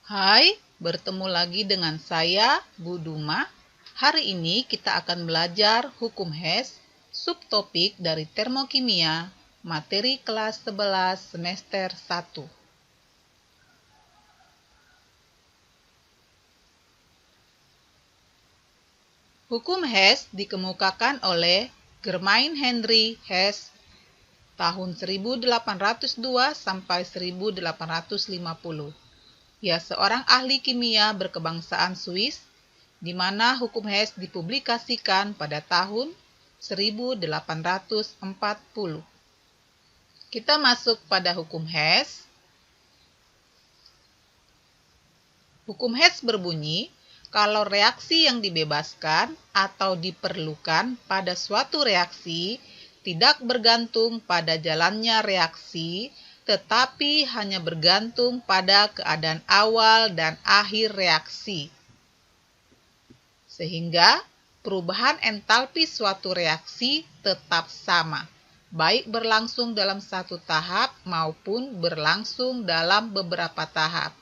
Hai, bertemu lagi dengan saya, Bu Duma. Hari ini kita akan belajar hukum Hess, subtopik dari termokimia, materi kelas 11 semester 1. Hukum Hess dikemukakan oleh Germain Henry Hess tahun 1802 sampai 1850. Ia seorang ahli kimia berkebangsaan Swiss, di mana hukum Hess dipublikasikan pada tahun 1840. Kita masuk pada hukum Hess. Hukum Hess berbunyi, kalau reaksi yang dibebaskan atau diperlukan pada suatu reaksi tidak bergantung pada jalannya reaksi, tetapi hanya bergantung pada keadaan awal dan akhir reaksi. Sehingga perubahan entalpi suatu reaksi tetap sama, baik berlangsung dalam satu tahap maupun berlangsung dalam beberapa tahap.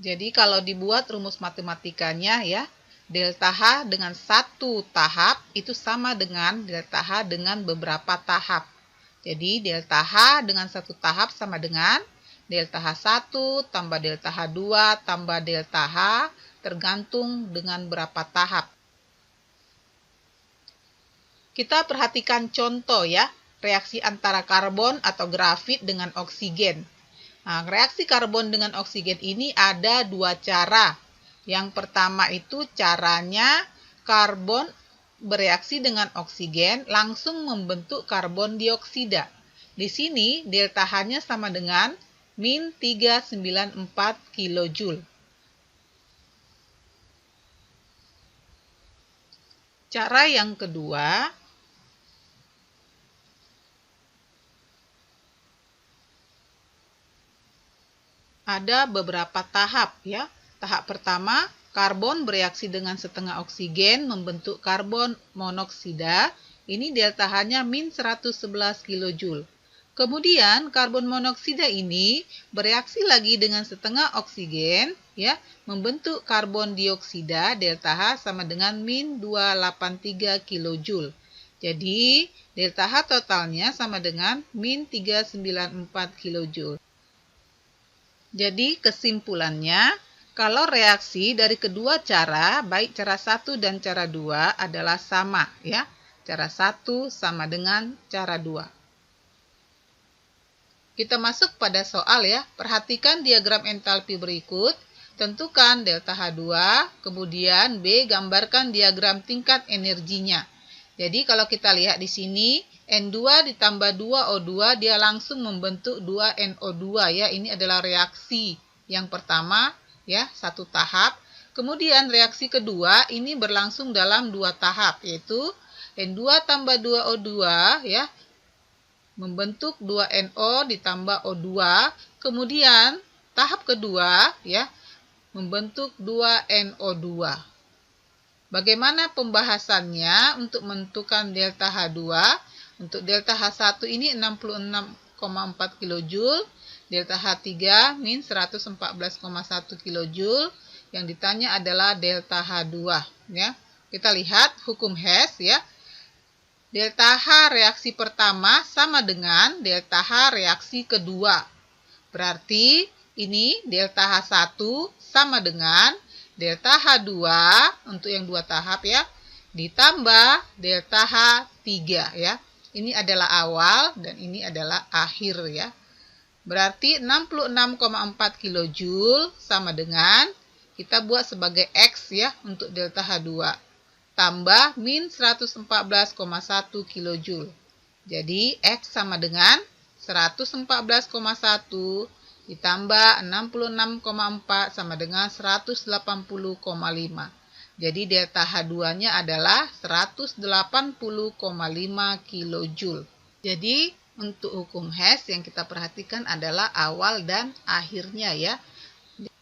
Jadi kalau dibuat rumus matematikanya ya, delta H dengan satu tahap itu sama dengan delta H dengan beberapa tahap. Jadi delta H dengan satu tahap sama dengan delta H1 tambah delta H2 tambah delta H tergantung dengan berapa tahap. Kita perhatikan contoh ya, reaksi antara karbon atau grafit dengan oksigen. Nah, reaksi karbon dengan oksigen ini ada dua cara. Yang pertama itu caranya karbon bereaksi dengan oksigen langsung membentuk karbon dioksida. Di sini delta H-nya sama dengan min 394 kJ. Cara yang kedua, ada beberapa tahap ya. Tahap pertama, karbon bereaksi dengan setengah oksigen membentuk karbon monoksida. Ini delta H-nya min 111 kJ. Kemudian karbon monoksida ini bereaksi lagi dengan setengah oksigen ya, membentuk karbon dioksida delta H sama dengan min 283 kJ. Jadi delta H totalnya sama dengan min 394 kJ. Jadi kesimpulannya, kalau reaksi dari kedua cara, baik cara 1 dan cara 2 adalah sama ya. Cara 1 sama dengan cara 2. Kita masuk pada soal ya. Perhatikan diagram entalpi berikut. Tentukan delta H2, kemudian B gambarkan diagram tingkat energinya. Jadi kalau kita lihat di sini, N2 ditambah 2O2 dia langsung membentuk 2NO2 ya. Ini adalah reaksi yang pertama ya, satu tahap. Kemudian reaksi kedua ini berlangsung dalam dua tahap, yaitu N2 tambah 2O2 ya, membentuk 2NO ditambah O2. Kemudian tahap kedua ya, membentuk 2NO2. Bagaimana pembahasannya untuk menentukan delta H2? Untuk delta H1 ini 66,4 kJ, delta H3 min 114,1 kJ. Yang ditanya adalah delta H2 ya. Kita lihat hukum Hess ya. Delta H reaksi pertama sama dengan delta H reaksi kedua. Berarti ini delta H1 sama dengan delta H2 untuk yang dua tahap ya, ditambah delta H3 ya. Ini adalah awal dan ini adalah akhir ya. Berarti 66,4 kJ sama dengan, kita buat sebagai X ya untuk delta H2. Tambah min 114,1 kJ. Jadi X sama dengan 114,1 ditambah 66,4 sama dengan 180,5. Jadi delta H2-nya adalah 180,5 kJ. Jadi untuk hukum Hess yang kita perhatikan adalah awal dan akhirnya ya.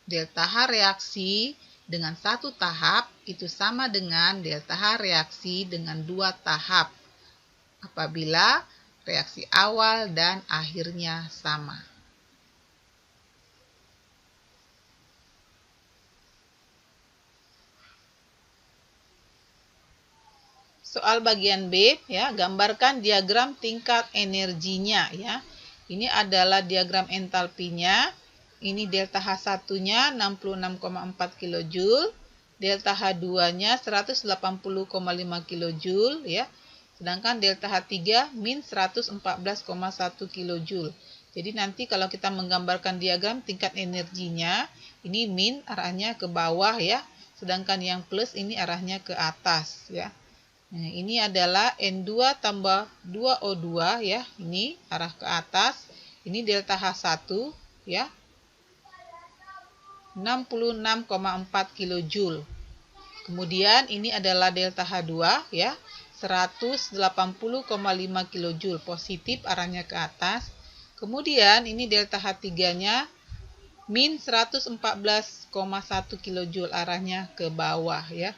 Delta H reaksi dengan satu tahap itu sama dengan delta H reaksi dengan dua tahap apabila reaksi awal dan akhirnya sama. Soal bagian B ya, gambarkan diagram tingkat energinya ya. Ini adalah diagram entalpinya. Ini delta H1-nya 66,4 kJ, delta H2-nya 180,5 kJ ya. Sedangkan delta H3 min 114,1 kJ. Jadi nanti kalau kita menggambarkan diagram tingkat energinya, ini min arahnya ke bawah ya, sedangkan yang plus ini arahnya ke atas ya. Nah, ini adalah N2 tambah 2O2 ya, ini arah ke atas. Ini delta H1 ya, 66,4 kJ. Kemudian ini adalah delta H2 ya, 180,5 kJ, positif arahnya ke atas. Kemudian ini delta H3-nya min 114,1 kJ, arahnya ke bawah ya.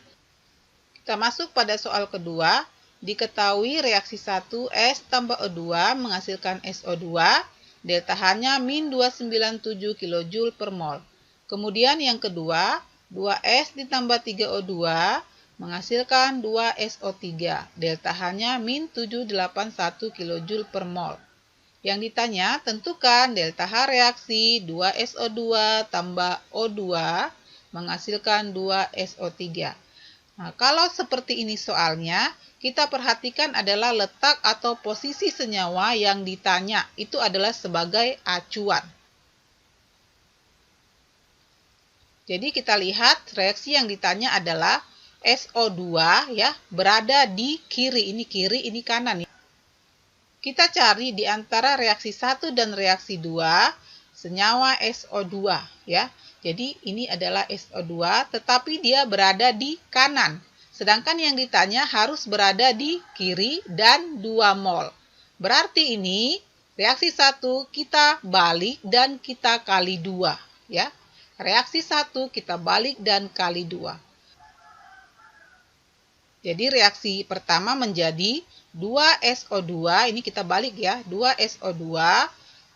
Kita masuk pada soal kedua. Diketahui reaksi 1 S tambah O2 menghasilkan SO2, delta H-nya min 297 kJ per mol. Kemudian yang kedua, 2S ditambah 3O2 menghasilkan 2SO3, delta H-nya min 781 kJ per mol. Yang ditanya, tentukan delta H reaksi 2SO2 tambah O2 menghasilkan 2SO3. Nah, kalau seperti ini soalnya, kita perhatikan adalah letak atau posisi senyawa yang ditanya. Itu adalah sebagai acuan. Jadi kita lihat reaksi yang ditanya adalah SO2 ya, berada di kiri. Ini kiri, ini kanan. Kita cari di antara reaksi 1 dan reaksi 2 senyawa SO2 ya. Jadi ini adalah SO2 tetapi dia berada di kanan. Sedangkan yang ditanya harus berada di kiri dan 2 mol. Berarti ini reaksi 1 kita balik dan kita kali 2 ya. Reaksi 1 kita balik dan kali 2. Jadi reaksi pertama menjadi 2SO2, ini kita balik ya, 2SO2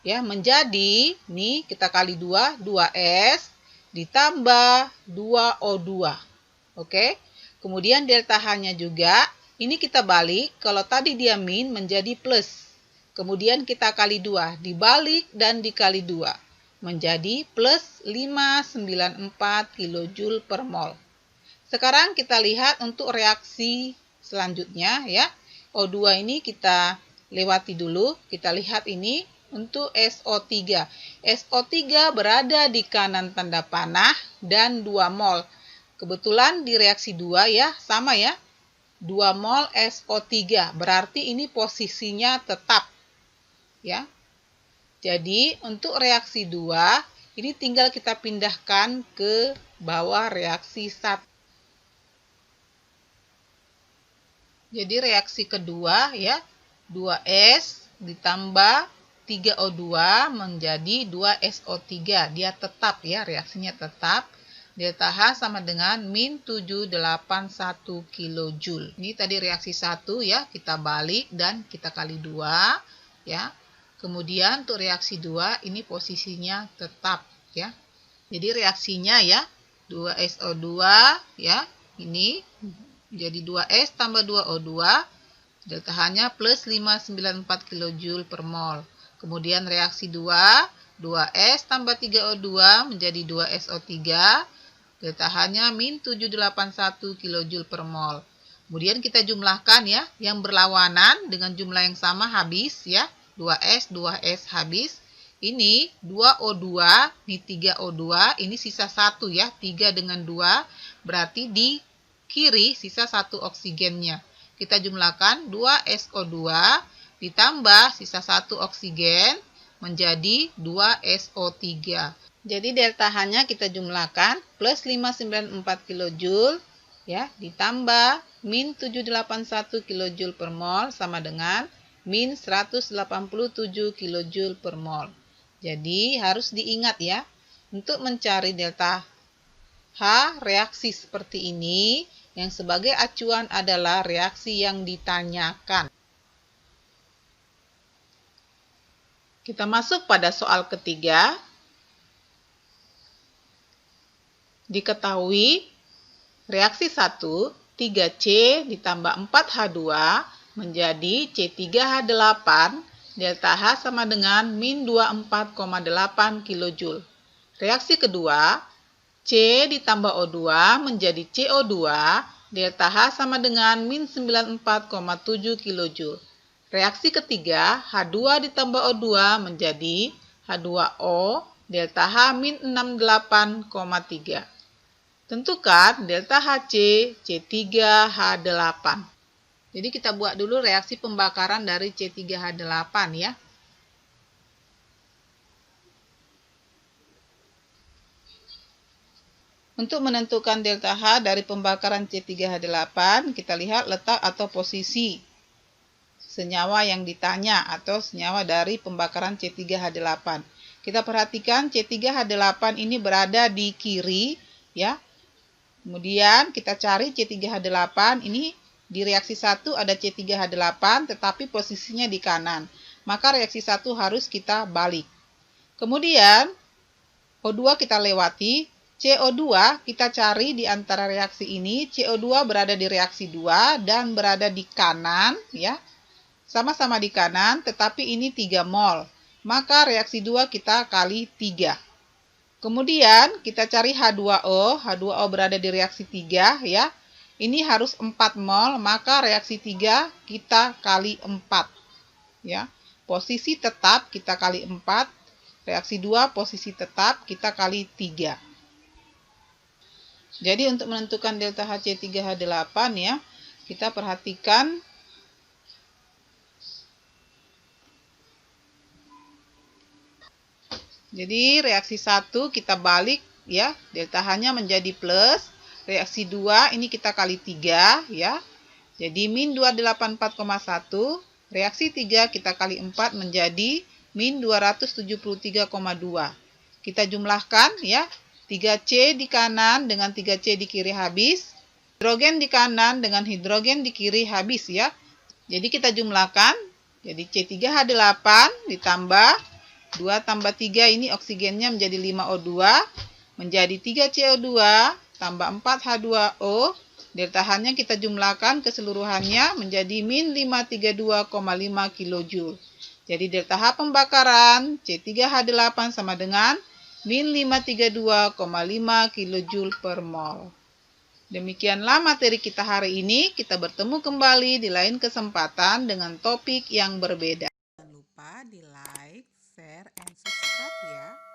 ya menjadi, nih kita kali 2, 2S ditambah 2O2. Oke. Kemudian delta H-nya juga, ini kita balik, kalau tadi dia min menjadi plus. Kemudian kita kali 2, dibalik dan dikali 2 menjadi plus 594 kJ per mol. Sekarang kita lihat untuk reaksi selanjutnya ya. O2 ini kita lewati dulu. Kita lihat ini untuk SO3. SO3 berada di kanan tanda panah dan 2 mol. Kebetulan di reaksi 2 ya, sama ya. 2 mol SO3. Berarti ini posisinya tetap. Ya. Jadi untuk reaksi 2 ini tinggal kita pindahkan ke bawah reaksi 1. Jadi reaksi kedua ya, 2S ditambah 3O2 menjadi 2SO3. Dia tetap ya, reaksinya tetap. Delta H sama dengan min 781 kJ. Ini tadi reaksi 1 ya, kita balik dan kita kali 2 ya. Kemudian untuk reaksi 2 ini posisinya tetap ya. Jadi reaksinya ya, 2SO2 ya, ini jadi 2S tambah 2O2, delta H-nya plus 594 kJ per mol. Kemudian reaksi 2, 2S tambah 3O2 menjadi 2SO3, delta H-nya min 781 kJ per mol. Kemudian kita jumlahkan ya, yang berlawanan dengan jumlah yang sama habis ya, 2S, 2S habis. Ini 2O2, ini 3O2, ini sisa 1 ya, 3 dengan 2, berarti di kiri sisa 1 oksigennya. Kita jumlahkan 2SO2 ditambah sisa 1 oksigen menjadi 2SO3. Jadi delta H-nya kita jumlahkan plus 594 kJ ya ditambah min 781 kJ per mol sama dengan min 187 kJ per mol. Jadi harus diingat ya, untuk mencari delta H reaksi seperti ini, yang sebagai acuan adalah reaksi yang ditanyakan. Kita masuk pada soal ketiga. Diketahui reaksi 1 3C ditambah 4H2 menjadi C3H8, delta H sama dengan min 24,8 kJ. Reaksi kedua, C ditambah O2 menjadi CO2, delta H sama dengan min 94,7 kJ. Reaksi ketiga, H2 ditambah O2 menjadi H2O, delta H min 68,3. Tentukan delta HC C3H8. Jadi kita buat dulu reaksi pembakaran dari C3H8 ya. Untuk menentukan delta H dari pembakaran C3H8, kita lihat letak atau posisi senyawa yang ditanya atau senyawa dari pembakaran C3H8. Kita perhatikan C3H8 ini berada di kiri ya. Kemudian kita cari C3H8, ini di reaksi 1 ada C3H8 tetapi posisinya di kanan. Maka reaksi 1 harus kita balik. Kemudian O2 kita lewati, CO2 kita cari di antara reaksi ini. CO2 berada di reaksi 2 dan berada di kanan ya. Sama-sama di kanan tetapi ini 3 mol. Maka reaksi 2 kita kali 3. Kemudian kita cari H2O. H2O berada di reaksi 3 ya. Ini harus 4 mol, maka reaksi 3 kita kali 4 ya. Posisi tetap kita kali 4, reaksi 2 posisi tetap kita kali 3. Jadi untuk menentukan delta HC3H8 ya, kita perhatikan jadi reaksi 1 kita balik ya, delta H-nya menjadi plus. Reaksi 2 ini kita kali 3 ya. Jadi min 284,1. Reaksi 3 kita kali 4 menjadi min 273,2. Kita jumlahkan ya. 3C di kanan dengan 3C di kiri habis. Hidrogen di kanan dengan hidrogen di kiri habis ya. Jadi kita jumlahkan. Jadi C3H8 ditambah 2 tambah 3 ini oksigennya menjadi 5O2 menjadi 3CO2 tambah 4H2O. Delta H-nya kita jumlahkan keseluruhannya menjadi min 532,5 kJ. Jadi delta H pembakaran C3H8 sama dengan min 532,5 kJ per mol. Demikianlah materi kita hari ini. Kita bertemu kembali di lain kesempatan dengan topik yang berbeda. Jangan lupa di like, share, and subscribe ya.